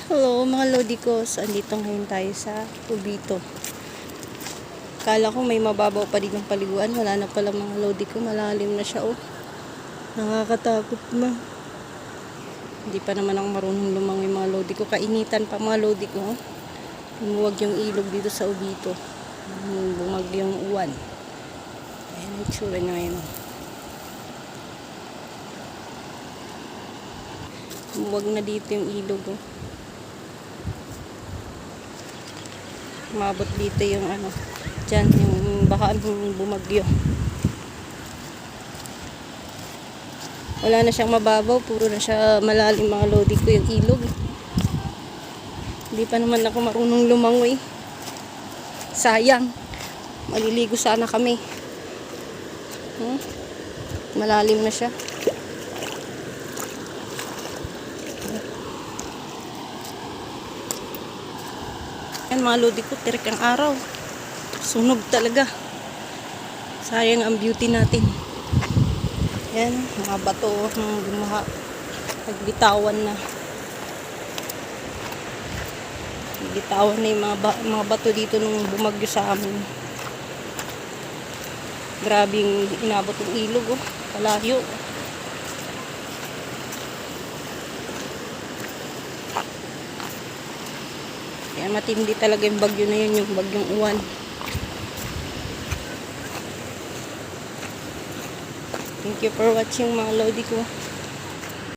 Hello mga lodi ko, so andito ngayon tayo sa Ubito. Kala ko may mababaw pa din ng paliguan, wala na pala mga lodi ko, malalim na siya. Oh, nakakatakot na. Hindi pa naman ako marunong lumangoy mga lodi ko, kainitan pa mga lodi ko. Lumuwag yung ilog dito sa Ubito, bumag yung uwan. Ayan ang tsura na ngayon. Bumag na dito yung ilog. Oh, umabot dito yung dyan yung baka bumagyo. Wala na siyang mababaw, puro na siya malalim mga lodi ko yung ilog. Hindi pa naman ako marunong lumangoy, sayang, maliligo sana kami. Malalim na siya. Yan mga lodi ko, tirik ang araw. Sunog talaga. Sayang ang beauty natin. Yan, mga bato ng gumaha. Nagbitawan na. Nagbitawan na yung mga bato dito nung bumagyo sa amin. Grabe yung inabot ng ilog. Oh. Kalayo. Kaya matindi talaga yung bagyo na yun, yung bagyong uwan. Thank you for watching mga lodi ko.